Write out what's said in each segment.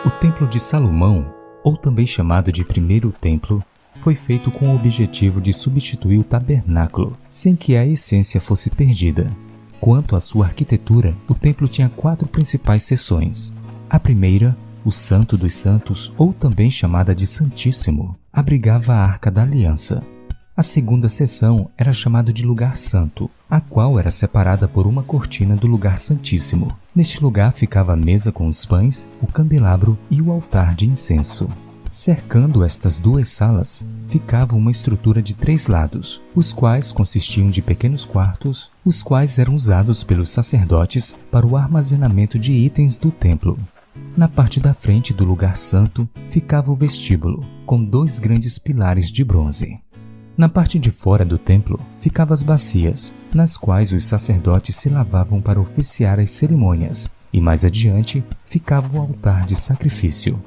O Templo de Salomão, ou também chamado de Primeiro Templo, foi feito com o objetivo de substituir o tabernáculo, sem que a essência fosse perdida. Quanto à sua arquitetura, o templo tinha 4 principais seções. A primeira, o Santo dos Santos, ou também chamada de Santíssimo, abrigava a Arca da Aliança. A segunda seção era chamada de Lugar Santo, a qual era separada por uma cortina do Lugar Santíssimo. Neste lugar ficava a mesa com os pães, o candelabro e o altar de incenso. Cercando estas 2 salas, ficava uma estrutura de 3 lados, os quais consistiam de pequenos quartos, os quais eram usados pelos sacerdotes para o armazenamento de itens do templo. Na parte da frente do lugar santo ficava o vestíbulo, com 2 grandes pilares de bronze. Na parte de fora do templo ficavam as bacias, nas quais os sacerdotes se lavavam para oficiar as cerimônias, e mais adiante ficava o altar de sacrifício.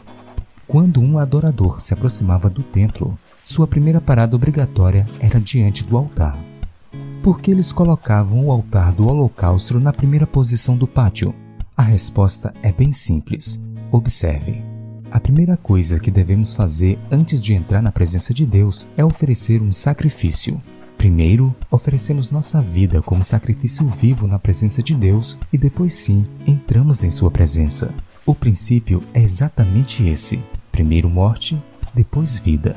Quando um adorador se aproximava do templo, sua primeira parada obrigatória era diante do altar. Por que eles colocavam o altar do holocausto na primeira posição do pátio? A resposta é bem simples. Observe. A primeira coisa que devemos fazer antes de entrar na presença de Deus é oferecer um sacrifício. Primeiro, oferecemos nossa vida como sacrifício vivo na presença de Deus e depois sim, entramos em sua presença. O princípio é exatamente esse. Primeiro morte, depois vida.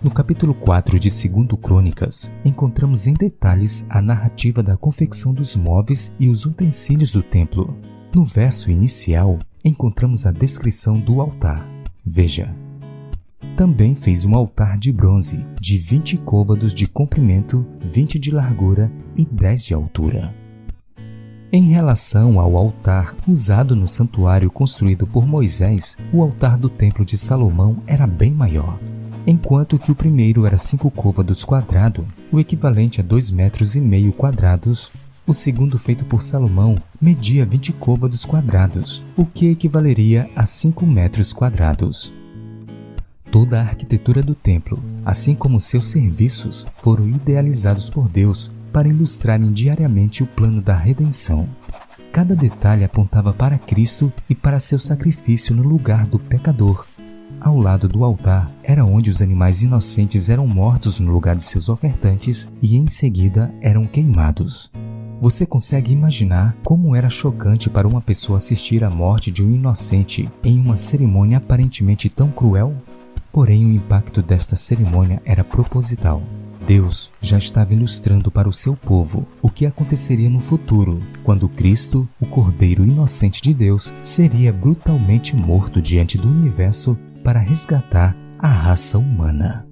No capítulo 4 de 2 Crônicas, encontramos em detalhes a narrativa da confecção dos móveis e os utensílios do templo. No verso inicial, encontramos a descrição do altar. Veja. Também fez um altar de bronze, de 20 côvados de comprimento, 20 de largura e 10 de altura. Em relação ao altar usado no santuário construído por Moisés, o altar do Templo de Salomão era bem maior. Enquanto que o primeiro era 5 côvados quadrados, o equivalente a 2,5 metros quadrados, o segundo feito por Salomão media 20 côvados quadrados, o que equivaleria a 5 metros quadrados. Toda a arquitetura do templo, assim como seus serviços, foram idealizados por Deus para ilustrarem diariamente o plano da redenção. Cada detalhe apontava para Cristo e para seu sacrifício no lugar do pecador. Ao lado do altar era onde os animais inocentes eram mortos no lugar de seus ofertantes e em seguida eram queimados. Você consegue imaginar como era chocante para uma pessoa assistir à morte de um inocente em uma cerimônia aparentemente tão cruel? Porém, o impacto desta cerimônia era proposital. Deus já estava ilustrando para o seu povo o que aconteceria no futuro, quando Cristo, o Cordeiro inocente de Deus, seria brutalmente morto diante do universo para resgatar a raça humana.